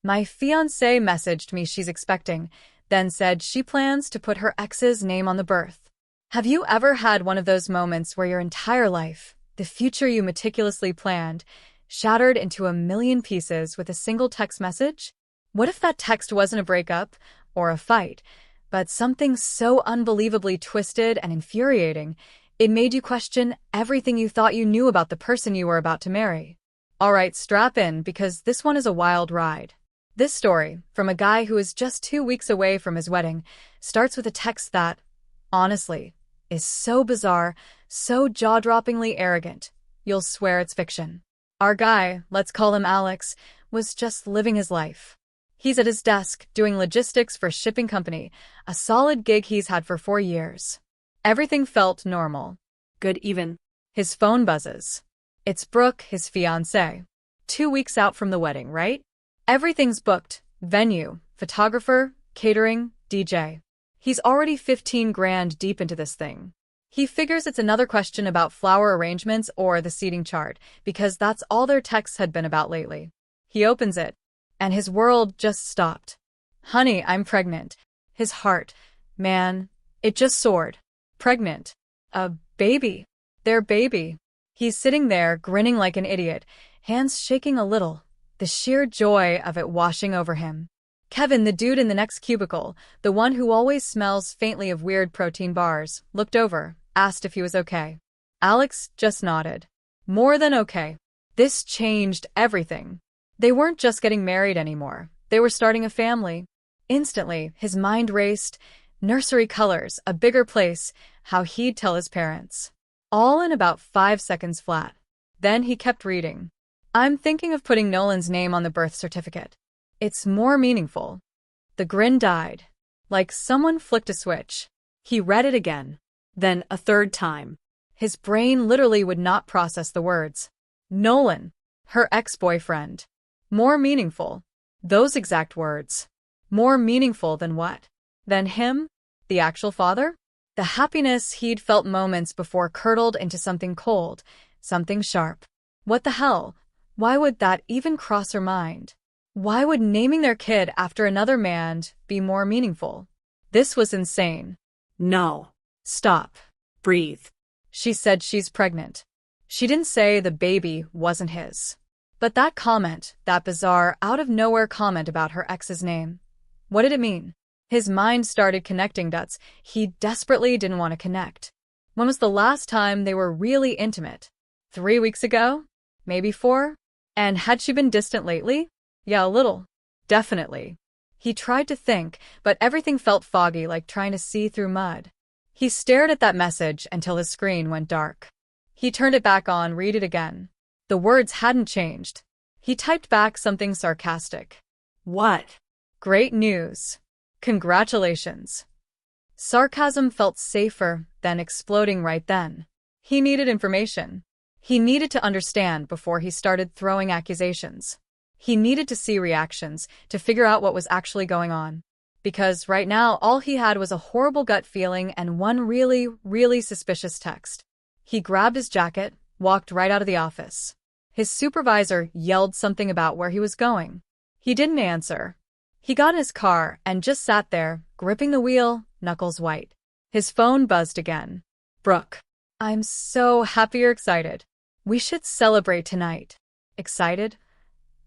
My fiancée messaged me she's expecting, then said she plans to put her ex's name on the birth. Have you ever had one of those moments where your entire life, the future you meticulously planned, shattered into a million pieces with a single text message? What if that text wasn't a breakup or a fight, but something so unbelievably twisted and infuriating, it made you question everything you thought you knew about the person you were about to marry? All right, strap in, because this one is a wild ride. This story, from a guy who is just 2 weeks away from his wedding, starts with a text that, honestly, is so bizarre, so jaw-droppingly arrogant, you'll swear it's fiction. Our guy, let's call him Alex, was just living his life. He's at his desk, doing logistics for a shipping company, a solid gig he's had for 4 years. Everything felt normal. Good even. His phone buzzes. It's Brooke, his fiancée. 2 weeks out from the wedding, right? Everything's booked. Venue, photographer, catering, DJ. He's already 15 grand deep into this thing. He figures it's another question about flower arrangements or the seating chart, because that's all their texts had been about lately. He opens it, and his world just stopped. Honey, I'm pregnant. His heart, man, it just soared. Pregnant. A baby. Their baby. He's sitting there, grinning like an idiot, hands shaking a little, the sheer joy of it washing over him. Kevin, the dude in the next cubicle, the one who always smells faintly of weird protein bars, looked over, asked if he was okay. Alex just nodded. More than okay. This changed everything. They weren't just getting married anymore. They were starting a family. Instantly, his mind raced. Nursery colors, a bigger place, how he'd tell his parents. All in about 5 seconds flat. Then he kept reading. I'm thinking of putting Nolan's name on the birth certificate. It's more meaningful. The grin died. Like someone flicked a switch. He read it again. Then a third time. His brain literally would not process the words. Nolan. Her ex-boyfriend. More meaningful. Those exact words. More meaningful than what? Than him? The actual father? The happiness he'd felt moments before curdled into something cold, something sharp. What the hell? Why would that even cross her mind? Why would naming their kid after another man be more meaningful? This was insane. No. Stop. Breathe. She said she's pregnant. She didn't say the baby wasn't his. But that comment, that bizarre, out-of-nowhere comment about her ex's name, what did it mean? His mind started connecting dots he desperately didn't want to connect. When was the last time they were really intimate? 3 weeks ago? Maybe 4? And had she been distant lately? Yeah, a little. Definitely. He tried to think, but everything felt foggy, like trying to see through mud. He stared at that message until his screen went dark. He turned it back on, read it again. The words hadn't changed. He typed back something sarcastic. What? Great news. Congratulations. Sarcasm felt safer than exploding right then. He needed information. He needed to understand before he started throwing accusations. He needed to see reactions, to figure out what was actually going on. Because right now, all he had was a horrible gut feeling and one really, really suspicious text. He grabbed his jacket, walked right out of the office. His supervisor yelled something about where he was going. He didn't answer. He got in his car and just sat there, gripping the wheel, knuckles white. His phone buzzed again. Brooke. I'm so happy you're excited. We should celebrate tonight. Excited?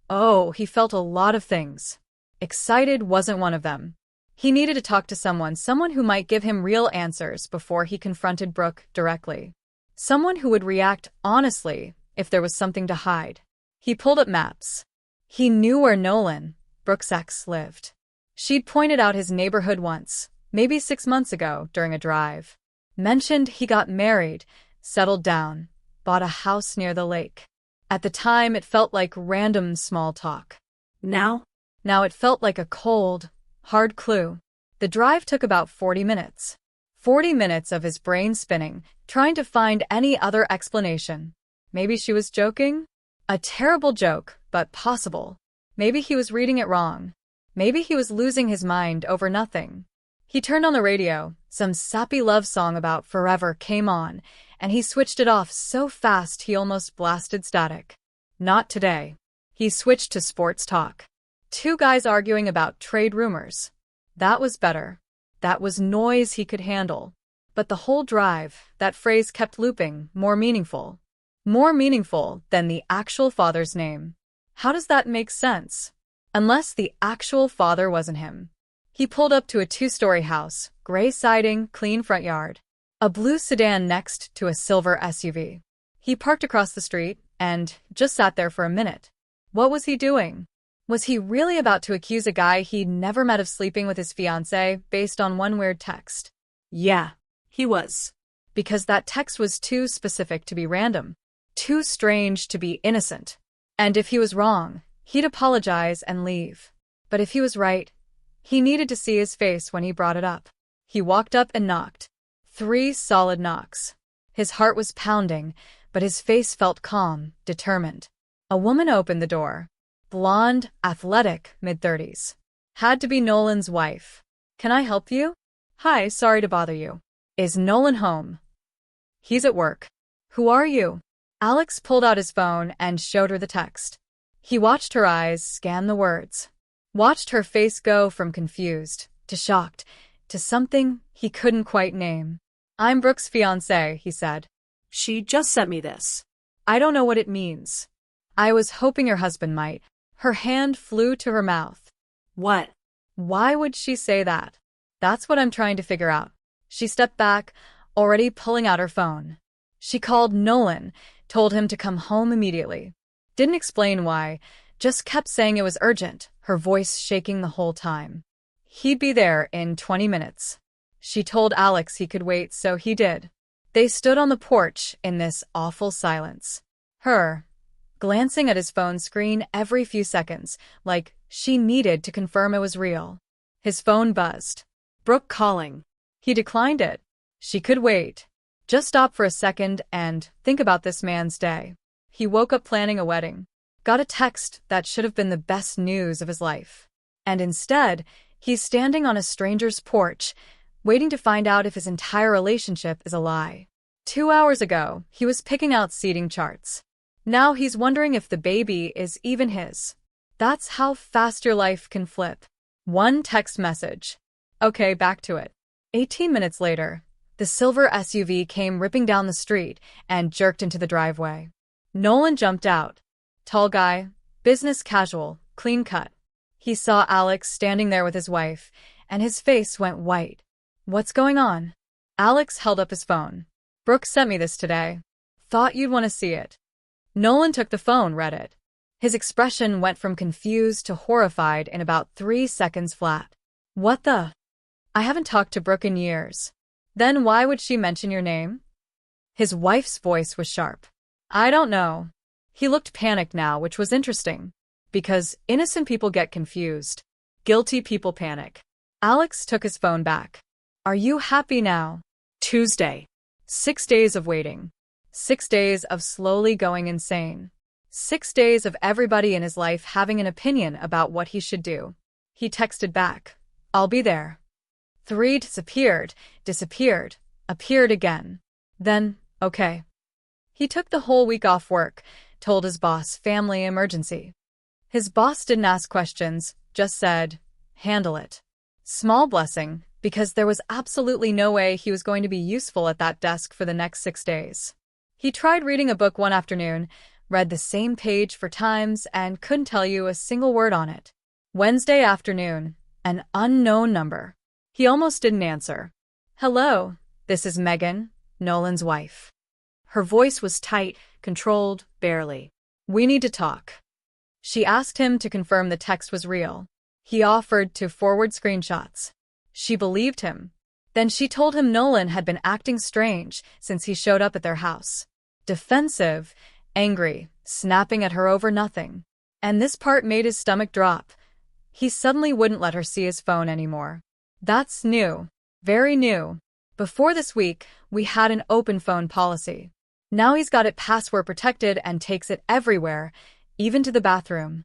Oh, he felt a lot of things. Excited wasn't one of them. He needed to talk to someone who might give him real answers before he confronted Brooke directly. Someone who would react honestly if there was something to hide. He pulled up maps. He knew where Nolan, Brooke's ex, lived. She'd pointed out his neighborhood once, maybe 6 months ago during a drive. Mentioned he got married, settled down, bought a house near the lake. At the time, it felt like random small talk. Now it felt like a cold, hard clue. The drive took about 40 minutes. 40 minutes of his brain spinning, trying to find any other explanation. Maybe she was joking? A terrible joke, but possible. Maybe he was reading it wrong. Maybe he was losing his mind over nothing. He turned on the radio. Some sappy love song about forever came on, and he switched it off so fast he almost blasted static. Not today. He switched to sports talk. Two guys arguing about trade rumors. That was better. That was noise he could handle. But the whole drive, that phrase kept looping, more meaningful. More meaningful than the actual father's name. How does that make sense? Unless the actual father wasn't him. He pulled up to a two-story house, gray siding, clean front yard. A blue sedan next to a silver SUV. He parked across the street and just sat there for a minute. What was he doing? Was he really about to accuse a guy he'd never met of sleeping with his fiancée based on one weird text? Yeah, he was. Because that text was too specific to be random. Too strange to be innocent. And if he was wrong, he'd apologize and leave. But if he was right, he needed to see his face when he brought it up. He walked up and knocked. 3 solid knocks. His heart was pounding, but his face felt calm, determined. A woman opened the door. Blonde, athletic, mid-30s. Had to be Nolan's wife. Can I help you? Hi, sorry to bother you. Is Nolan home? He's at work. Who are you? Alex pulled out his phone and showed her the text. He watched her eyes scan the words. Watched her face go from confused to shocked to something he couldn't quite name. I'm Brooke's fiancé, he said. She just sent me this. I don't know what it means. I was hoping your husband might. Her hand flew to her mouth. What? Why would she say that? That's what I'm trying to figure out. She stepped back, already pulling out her phone. She called Nolan, told him to come home immediately. Didn't explain why, just kept saying it was urgent, her voice shaking the whole time. He'd be there in 20 minutes. She told Alex he could wait, so he did. They stood on the porch in this awful silence. Her, glancing at his phone screen every few seconds, like she needed to confirm it was real. His phone buzzed. Brooke calling. He declined it. She could wait. Just stop for a second and think about this man's day. He woke up planning a wedding. Got a text that should have been the best news of his life. And instead, he's standing on a stranger's porch, waiting to find out if his entire relationship is a lie. 2 hours ago, he was picking out seating charts. Now he's wondering if the baby is even his. That's how fast your life can flip. One text message. Okay, back to it. 18 minutes later, the silver SUV came ripping down the street and jerked into the driveway. Nolan jumped out. Tall guy, business casual, clean cut. He saw Alex standing there with his wife, and his face went white. What's going on? Alex held up his phone. Brooke sent me this today. Thought you'd want to see it. Nolan took the phone, read it. His expression went from confused to horrified in about 3 seconds flat. What the? I haven't talked to Brooke in years. Then why would she mention your name? His wife's voice was sharp. I don't know. He looked panicked now, which was interesting. Because innocent people get confused. Guilty people panic. Alex took his phone back. Are you happy now? Tuesday. 6 days of waiting. 6 days of slowly going insane. 6 days of everybody in his life having an opinion about what he should do. He texted back. I'll be there. 3 disappeared, appeared again. Then, okay. He took the whole week off work, told his boss family emergency. His boss didn't ask questions, just said, handle it. Small blessing, because there was absolutely no way he was going to be useful at that desk for the next 6 days. He tried reading a book one afternoon, read the same page 4 times, and couldn't tell you a single word on it. Wednesday afternoon, an unknown number. He almost didn't answer. Hello, this is Megan, Nolan's wife. Her voice was tight, controlled, barely. We need to talk. She asked him to confirm the text was real. He offered to forward screenshots. She believed him. Then she told him Nolan had been acting strange since he showed up at their house. Defensive, angry, snapping at her over nothing. And this part made his stomach drop. He suddenly wouldn't let her see his phone anymore. That's new. Very new. Before this week, we had an open phone policy. Now he's got it password protected and takes it everywhere, even to the bathroom.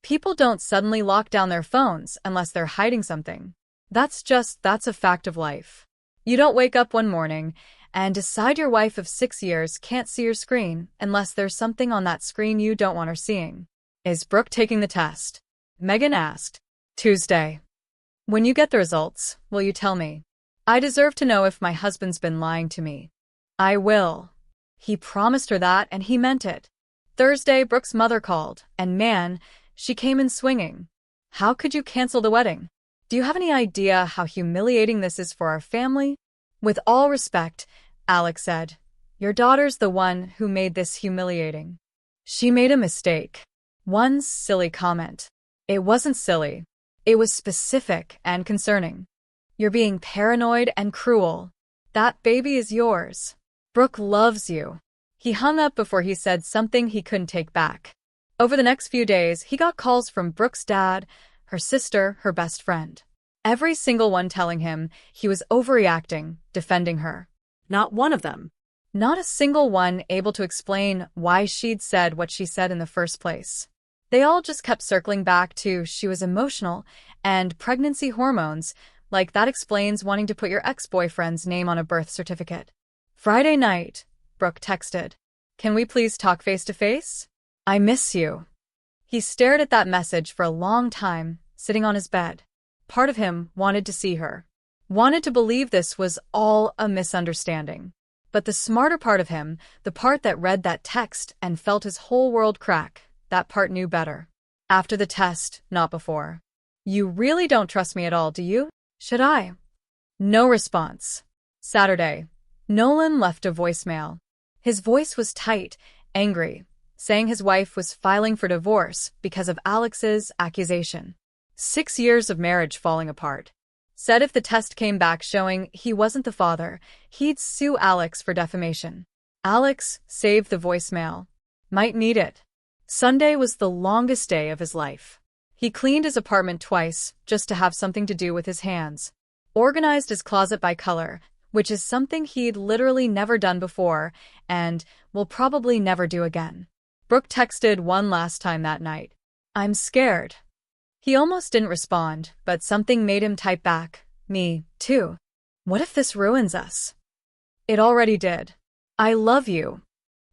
People don't suddenly lock down their phones unless they're hiding something. That's a fact of life. You don't wake up one morning and decide your wife of 6 years can't see your screen unless there's something on that screen you don't want her seeing. Is Brooke taking the test? Megan asked. Tuesday. When you get the results, will you tell me? I deserve to know if my husband's been lying to me. I will. He promised her that, and he meant it. Thursday, Brooke's mother called, and man, she came in swinging. How could you cancel the wedding? Do you have any idea how humiliating this is for our family? With all respect, Alex said, your daughter's the one who made this humiliating. She made a mistake. One silly comment. It wasn't silly. It was specific and concerning. You're being paranoid and cruel. That baby is yours. Brooke loves you. He hung up before he said something he couldn't take back. Over the next few days, he got calls from Brooke's dad, her sister, her best friend. Every single one telling him he was overreacting, defending her. Not one of them. Not a single one able to explain why she'd said what she said in the first place. They all just kept circling back to she was emotional and pregnancy hormones, like that explains wanting to put your ex-boyfriend's name on a birth certificate. Friday night, Brooke texted, "Can we please talk face to face? I miss you." He stared at that message for a long time, sitting on his bed. Part of him wanted to see her, wanted to believe this was all a misunderstanding. But the smarter part of him, the part that read that text and felt his whole world crack, that part knew better. After the test, not before. You really don't trust me at all, do you? Should I? No response. Saturday. Nolan left a voicemail. His voice was tight, angry, saying his wife was filing for divorce because of Alex's accusation. 6 years of marriage falling apart. Said if the test came back showing he wasn't the father, he'd sue Alex for defamation. Alex saved the voicemail. Might need it. Sunday was the longest day of his life. He cleaned his apartment twice, just to have something to do with his hands. Organized his closet by color, which is something he'd literally never done before, and will probably never do again. Brooke texted one last time that night. I'm scared. He almost didn't respond, but something made him type back, me, too. What if this ruins us? It already did. I love you.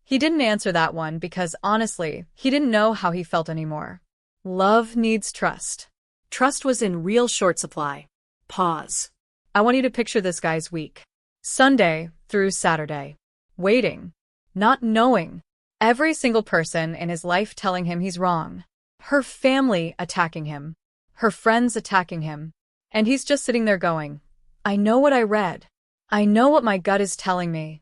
He didn't answer that one because, honestly, he didn't know how he felt anymore. Love needs trust. Trust was in real short supply. Pause. I want you to picture this guy's week. Sunday through Saturday. Waiting. Not knowing. Every single person in his life telling him he's wrong. Her family attacking him. Her friends attacking him. And he's just sitting there going, I know what I read. I know what my gut is telling me.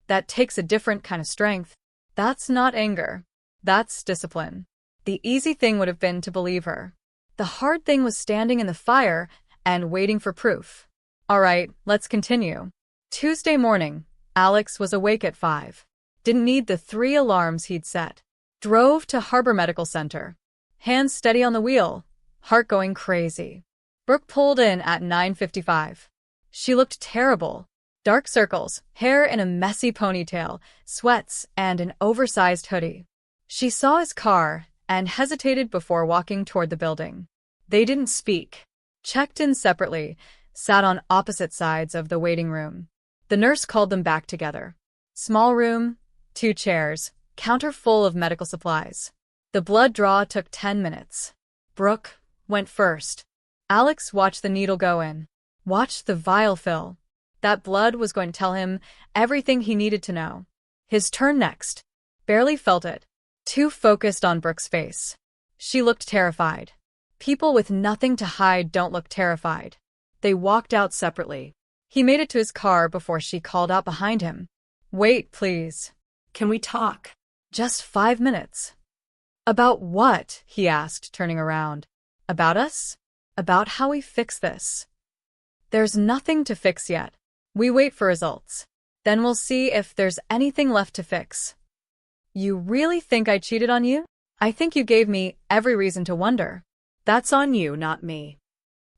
That takes a different kind of strength. That's not anger. That's discipline. The easy thing would have been to believe her. The hard thing was standing in the fire and waiting for proof. All right, let's continue. Tuesday morning, Alex was awake at 5. Didn't need the 3 alarms he'd set. Drove to Harbor Medical Center. Hands steady on the wheel, heart going crazy. Brooke pulled in at 9:55. She looked terrible. Dark circles, hair in a messy ponytail, sweats, and an oversized hoodie. She saw his car and hesitated before walking toward the building. They didn't speak. Checked in separately, sat on opposite sides of the waiting room. The nurse called them back together. Small room, 2 chairs, counter full of medical supplies. The blood draw took 10 minutes. Brooke went first. Alex watched the needle go in. Watched the vial fill. That blood was going to tell him everything he needed to know. His turn next. Barely felt it. Too focused on Brooke's face. She looked terrified. People with nothing to hide don't look terrified. They walked out separately. He made it to his car before she called out behind him. Wait, please. Can we talk? Just 5 minutes. About what? He asked, turning around. About us? About how we fix this. There's nothing to fix yet. We wait for results. Then we'll see if there's anything left to fix. You really think I cheated on you? I think you gave me every reason to wonder. That's on you, not me.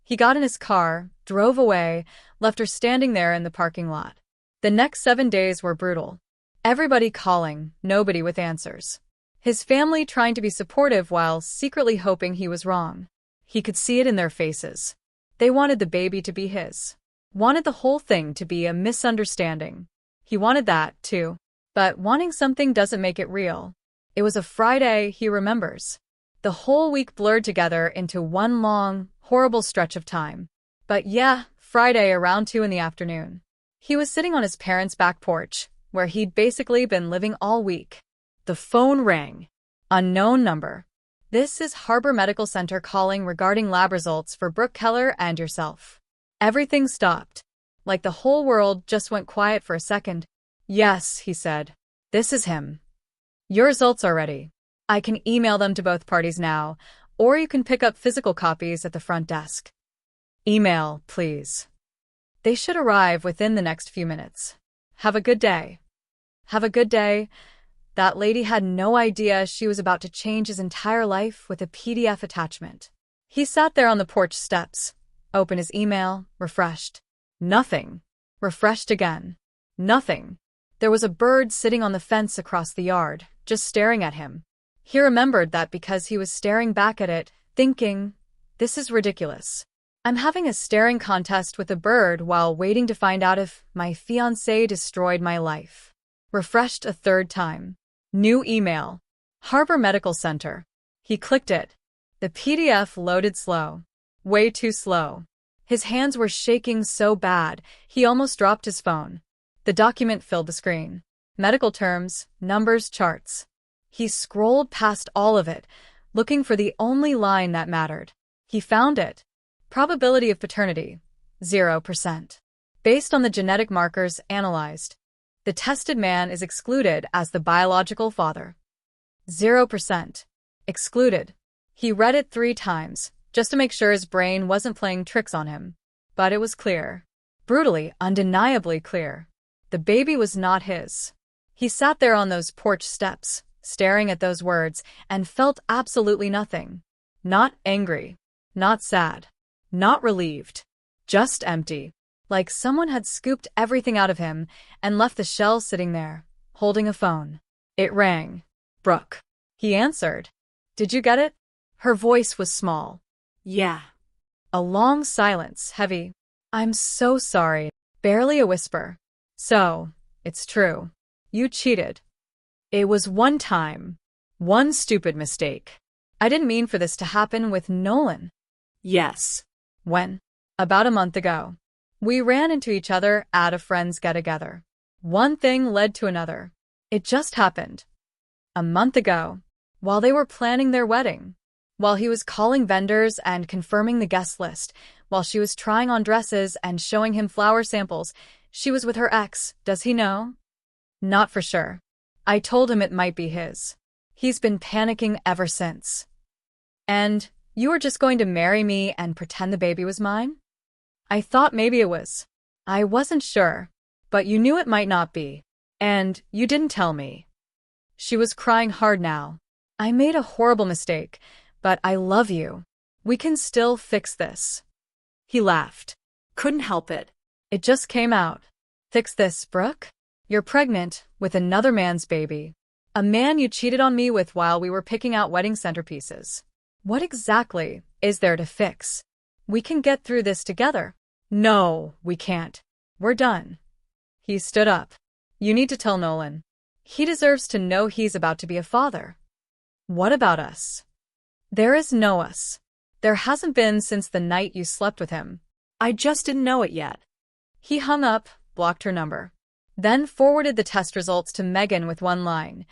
He got in his car, drove away, left her standing there in the parking lot. The next 7 days were brutal. Everybody calling, nobody with answers. His family trying to be supportive while secretly hoping he was wrong. He could see it in their faces. They wanted the baby to be his. Wanted the whole thing to be a misunderstanding. He wanted that, too. But wanting something doesn't make it real. It was a Friday he remembers. The whole week blurred together into one long, horrible stretch of time. But yeah, Friday around 2 in the afternoon. He was sitting on his parents' back porch, where he'd basically been living all week. The phone rang. Unknown number. This is Harbor Medical Center calling regarding lab results for Brooke Keller and yourself. Everything stopped. Like the whole world just went quiet for a second. Yes, he said. This is him. Your results are ready. I can email them to both parties now, or you can pick up physical copies at the front desk. Email, please. They should arrive within the next few minutes. Have a good day. Have a good day. That lady had no idea she was about to change his entire life with a PDF attachment. He sat there on the porch steps, opened his email, refreshed. Nothing. Refreshed again. Nothing. There was a bird sitting on the fence across the yard, just staring at him. He remembered that because he was staring back at it, thinking, this is ridiculous. I'm having a staring contest with a bird while waiting to find out if my fiancé destroyed my life. Refreshed a third time. New email. Harbor Medical Center. He clicked it. The PDF loaded slow. Way too slow. His hands were shaking so bad, he almost dropped his phone. The document filled the screen. Medical terms, numbers, charts. He scrolled past all of it, looking for the only line that mattered. He found it. Probability of paternity, 0%. Based on the genetic markers analyzed, the tested man is excluded as the biological father. 0%. Excluded. He read it 3 times, just to make sure his brain wasn't playing tricks on him. But it was clear. Brutally, undeniably clear. The baby was not his. He sat there on those porch steps, staring at those words, and felt absolutely nothing. Not angry. Not sad. Not relieved. Just empty. Like someone had scooped everything out of him and left the shell sitting there, holding a phone. It rang. Brooke. He answered. Did you get it? Her voice was small. Yeah. A long silence, heavy. I'm so sorry. Barely a whisper. So, it's true. You cheated. It was one time. One stupid mistake. I didn't mean for this to happen with Nolan. Yes. When? About a month ago. We ran into each other at a friend's get-together. One thing led to another. It just happened. A month ago, while they were planning their wedding. While he was calling vendors and confirming the guest list, while she was trying on dresses and showing him flower samples, she was with her ex. Does he know? Not for sure. I told him it might be his. He's been panicking ever since. And you were just going to marry me and pretend the baby was mine? I thought maybe it was. I wasn't sure, but you knew it might not be. And you didn't tell me. She was crying hard now. I made a horrible mistake, but I love you. We can still fix this. He laughed. Couldn't help it. It just came out. Fix this, Brooke? You're pregnant with another man's baby. A man you cheated on me with while we were picking out wedding centerpieces. What exactly is there to fix? We can get through this together. No, we can't. We're done. He stood up. You need to tell Nolan. He deserves to know he's about to be a father. What about us? There is no us. There hasn't been since the night you slept with him. I just didn't know it yet. He hung up, blocked her number. Then forwarded the test results to Megan with one line.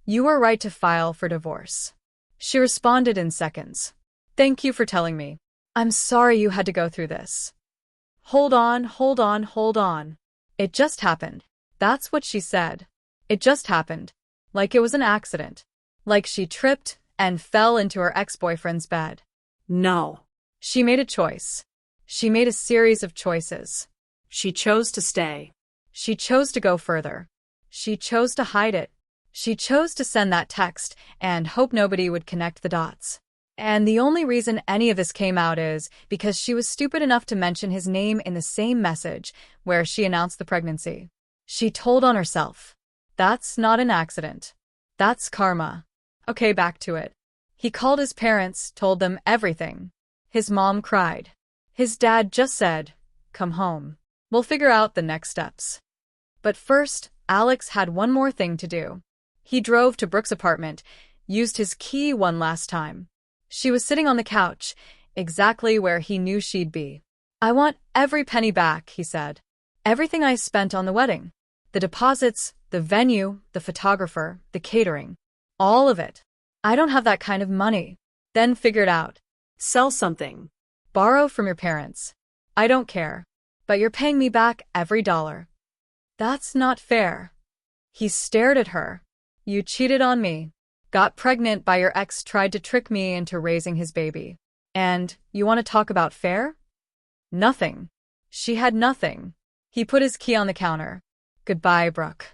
You were right to file for divorce. She responded in seconds. Thank you for telling me. I'm sorry you had to go through this. Hold on, hold on, hold on. It just happened. That's what she said. It just happened. Like it was an accident. Like she tripped and fell into her ex-boyfriend's bed. No. She made a choice. She made a series of choices. She chose to stay. She chose to go further. She chose to hide it. She chose to send that text and hope nobody would connect the dots. And the only reason any of this came out is because she was stupid enough to mention his name in the same message where she announced the pregnancy. She told on herself. That's not an accident. That's karma. Okay, back to it. He called his parents, told them everything. His mom cried. His dad just said, come home. We'll figure out the next steps. But first, Alex had one more thing to do. He drove to Brooke's apartment, used his key one last time. She was sitting on the couch, exactly where he knew she'd be. "I want every penny back," he said. "Everything I spent on the wedding. The deposits, the venue, the photographer, the catering. All of it. I don't have that kind of money." Then figured out. Sell something. "Borrow from your parents. I don't care. But you're paying me back every dollar." "That's not fair." He stared at her. "You cheated on me. Got pregnant by your ex, tried to trick me into raising his baby. And you want to talk about fair? Nothing." She had nothing. He put his key on the counter. "Goodbye, Brooke."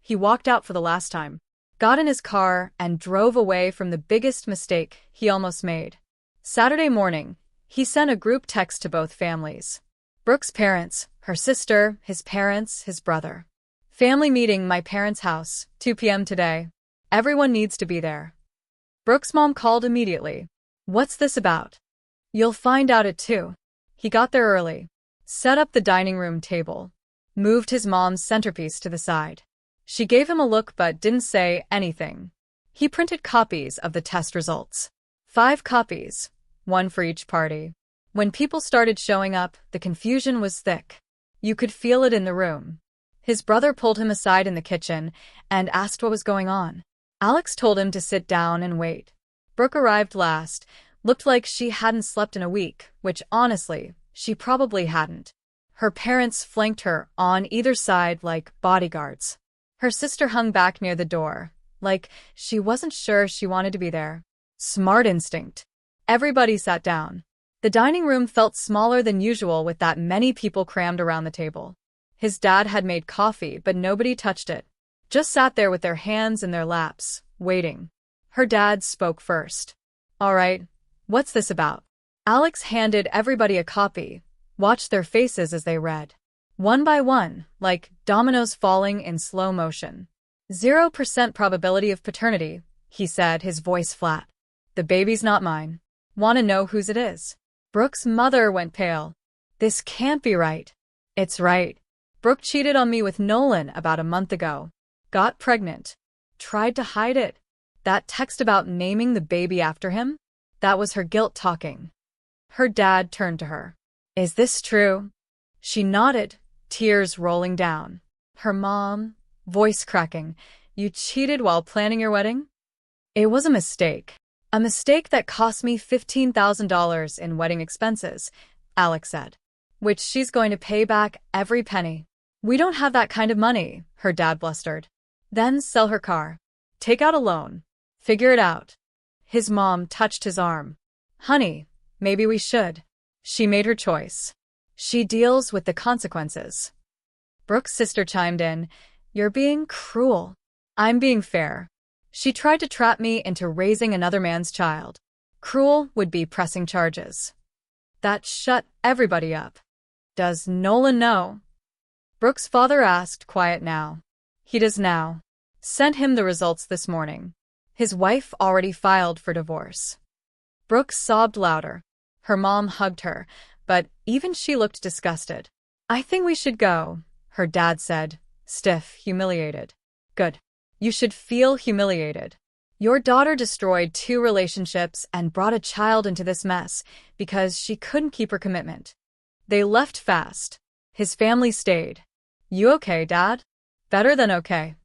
He walked out for the last time, got in his car, and drove away from the biggest mistake he almost made. Saturday morning, he sent a group text to both families. Brooke's parents, her sister, his parents, his brother. "Family meeting, my parents' house, 2 p.m. today. Everyone needs to be there." Brooke's mom called immediately. "What's this about?" "You'll find out at 2. He got there early, set up the dining room table, moved his mom's centerpiece to the side. She gave him a look but didn't say anything. He printed copies of the test results. 5 copies, 1 for each party. When people started showing up, the confusion was thick. You could feel it in the room. His brother pulled him aside in the kitchen and asked what was going on. Alex told him to sit down and wait. Brooke arrived last, looked like she hadn't slept in a week, which honestly, she probably hadn't. Her parents flanked her on either side like bodyguards. Her sister hung back near the door, like she wasn't sure she wanted to be there. Smart instinct. Everybody sat down. The dining room felt smaller than usual with that many people crammed around the table. His dad had made coffee, but nobody touched it. Just sat there with their hands in their laps, waiting. Her dad spoke first. "All right, what's this about?" Alex handed everybody a copy, watched their faces as they read. One by one, like dominoes falling in slow motion. 0% probability of paternity, he said, his voice flat. "The baby's not mine. Want to know whose it is?" Brooke's mother went pale. "This can't be right." "It's right. Brooke cheated on me with Nolan about a month ago. Got pregnant. Tried to hide it. That text about naming the baby after him? That was her guilt talking." Her dad turned to her. "Is this true?" She nodded, tears rolling down. Her mom, voice cracking. "You cheated while planning your wedding?" "It was a mistake. A mistake that cost me $15,000 in wedding expenses," Alex said. "Which she's going to pay back every penny." "We don't have that kind of money," her dad blustered. "Then sell her car. Take out a loan. Figure it out." His mom touched his arm. "Honey, maybe we should." She made her choice. She deals with the consequences. Brooke's sister chimed in. "You're being cruel." "I'm being fair. She tried to trap me into raising another man's child. Cruel would be pressing charges." That shut everybody up. "Does Nolan know?" Brooke's father asked, quiet now. "He does now. Sent him the results this morning. His wife already filed for divorce." Brooke sobbed louder. Her mom hugged her, but even she looked disgusted. "I think we should go," her dad said, stiff, humiliated. "Good. You should feel humiliated. Your daughter destroyed 2 relationships and brought a child into this mess because she couldn't keep her commitment." They left fast. His family stayed. "You okay, Dad?" "Better than okay."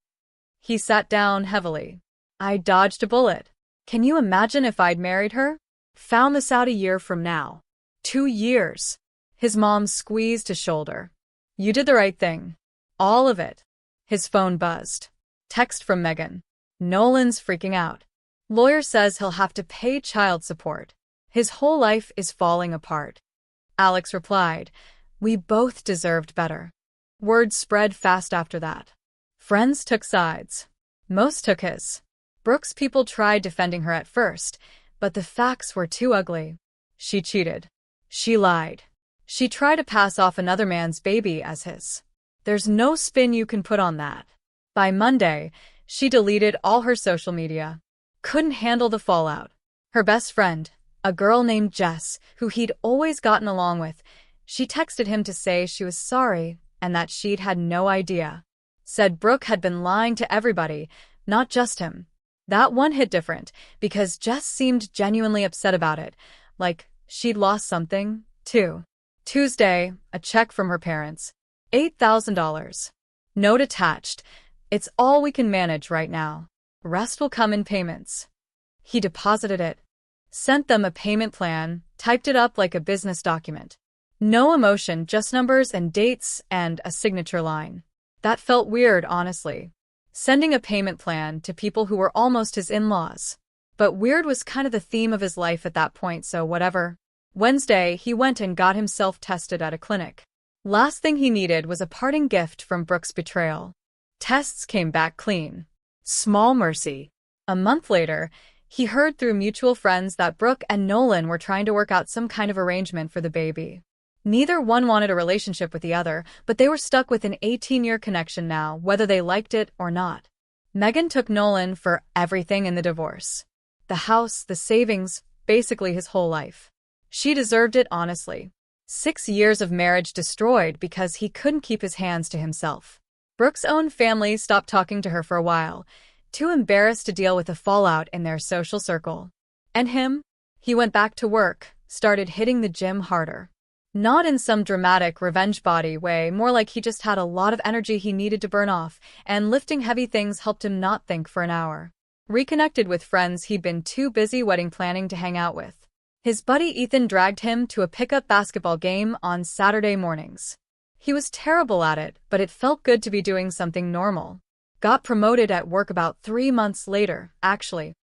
He sat down heavily. "I dodged a bullet. Can you imagine if I'd married her? Found this out a year from now. 2 years." His mom squeezed his shoulder. "You did the right thing. All of it." His phone buzzed. Text from Megan. "Nolan's freaking out. Lawyer says he'll have to pay child support. His whole life is falling apart." Alex replied, "We both deserved better." Word spread fast after that. Friends took sides. Most took his. Brooke's people tried defending her at first, but the facts were too ugly. She cheated. She lied. She tried to pass off another man's baby as his. There's no spin you can put on that. By Monday, she deleted all her social media. Couldn't handle the fallout. Her best friend, a girl named Jess, who he'd always gotten along with, she texted him to say she was sorry and that she'd had no idea. Said Brooke had been lying to everybody, not just him. That one hit different, because Jess seemed genuinely upset about it, like she'd lost something, too. Tuesday, a check from her parents. $8,000. Note attached. It's all we can manage right now. Rest will come in payments. He deposited it. Sent them a payment plan, typed it up like a business document. No emotion, just numbers and dates and a signature line. That felt weird, honestly. Sending a payment plan to people who were almost his in-laws. But weird was kind of the theme of his life at that point, so whatever. Wednesday, he went and got himself tested at a clinic. Last thing he needed was a parting gift from Brooke's betrayal. Tests came back clean. Small mercy. A month later, he heard through mutual friends that Brooke and Nolan were trying to work out some kind of arrangement for the baby. Neither one wanted a relationship with the other, but they were stuck with an 18-year connection now, whether they liked it or not. Megan took Nolan for everything in the divorce. The house, the savings, basically his whole life. She deserved it, honestly. 6 years of marriage destroyed because he couldn't keep his hands to himself. Brooke's own family stopped talking to her for a while, too embarrassed to deal with the fallout in their social circle. And him? He went back to work, started hitting the gym harder. Not in some dramatic revenge body way, more like he just had a lot of energy he needed to burn off, and lifting heavy things helped him not think for an hour. Reconnected with friends he'd been too busy wedding planning to hang out with. His buddy Ethan dragged him to a pickup basketball game on Saturday mornings. He was terrible at it, but it felt good to be doing something normal. Got promoted at work about 3 months later, actually.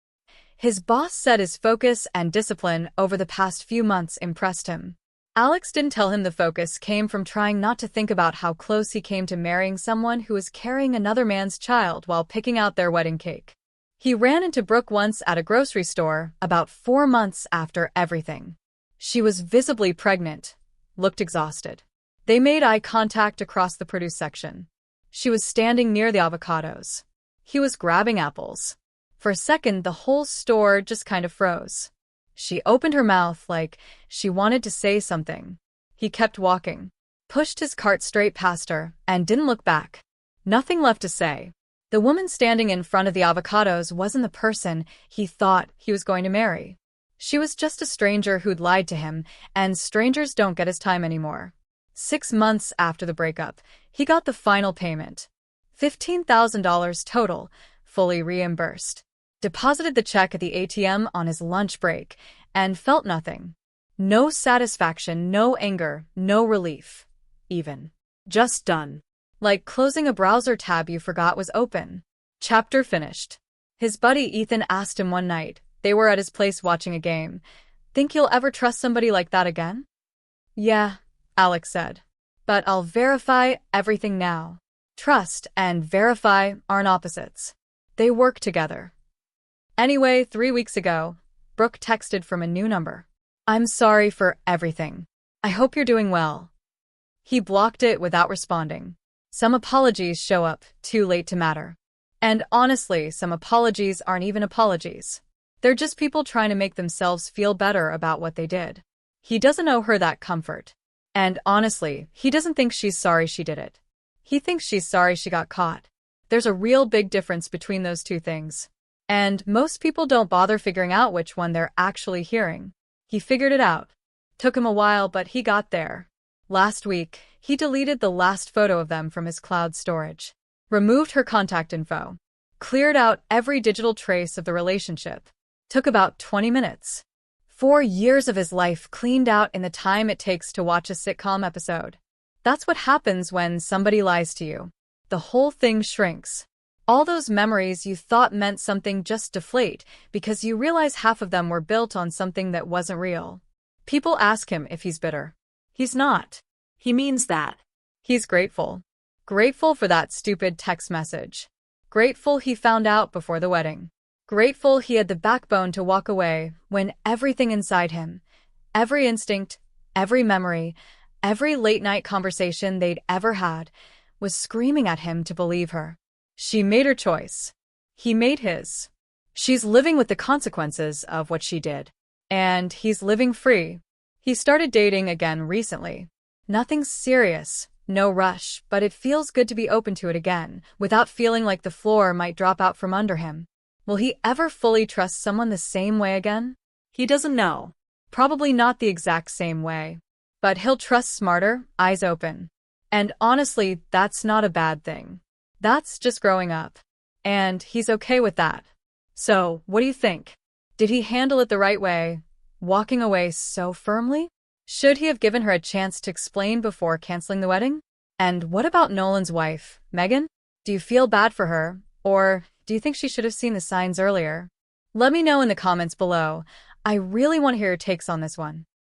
His boss said his focus and discipline over the past few months impressed him. Alex didn't tell him the focus came from trying not to think about how close he came to marrying someone who was carrying another man's child while picking out their wedding cake. He ran into Brooke once at a grocery store about 4 months after everything. She was visibly pregnant, looked exhausted. They made eye contact across the produce section. She was standing near the avocados. He was grabbing apples. For a second, the whole store just kind of froze. She opened her mouth like she wanted to say something. He kept walking, pushed his cart straight past her, and didn't look back. Nothing left to say. The woman standing in front of the avocados wasn't the person he thought he was going to marry. She was just a stranger who'd lied to him, and strangers don't get his time anymore. 6 months after the breakup, he got the final payment. $15,000 total, fully reimbursed. Deposited the check at the ATM on his lunch break, and felt nothing. No satisfaction, no anger, no relief. Even. Just done. Like closing a browser tab you forgot was open. Chapter finished. His buddy Ethan asked him one night, they were at his place watching a game, "Think you'll ever trust somebody like that again?" "Yeah," Alex said. "But I'll verify everything now." Trust and verify aren't opposites. They work together. Anyway, 3 weeks ago, Brooke texted from a new number. "I'm sorry for everything. I hope you're doing well." He blocked it without responding. Some apologies show up too late to matter. And honestly, some apologies aren't even apologies. They're just people trying to make themselves feel better about what they did. He doesn't owe her that comfort. And honestly, he doesn't think she's sorry she did it. He thinks she's sorry she got caught. There's a real big difference between those two things. And most people don't bother figuring out which one they're actually hearing. He figured it out. Took him a while, but he got there. Last week, he deleted the last photo of them from his cloud storage. Removed her contact info. Cleared out every digital trace of the relationship. Took about 20 minutes. 4 years of his life cleaned out in the time it takes to watch a sitcom episode. That's what happens when somebody lies to you. The whole thing shrinks. All those memories you thought meant something just deflate because you realize half of them were built on something that wasn't real. People ask him if he's bitter. He's not. He means that. He's grateful. Grateful for that stupid text message. Grateful he found out before the wedding. Grateful he had the backbone to walk away when everything inside him, every instinct, every memory, every late-night conversation they'd ever had, was screaming at him to believe her. She made her choice. He made his. She's living with the consequences of what she did. And he's living free. He started dating again recently. Nothing serious, no rush, but it feels good to be open to it again, without feeling like the floor might drop out from under him. Will he ever fully trust someone the same way again? He doesn't know. Probably not the exact same way. But he'll trust smarter, eyes open. And honestly, that's not a bad thing. That's just growing up. And he's okay with that. So, what do you think? Did he handle it the right way, walking away so firmly? Should he have given her a chance to explain before canceling the wedding? And what about Nolan's wife, Megan? Do you feel bad for her, or do you think she should have seen the signs earlier? Let me know in the comments below. I really want to hear your takes on this one.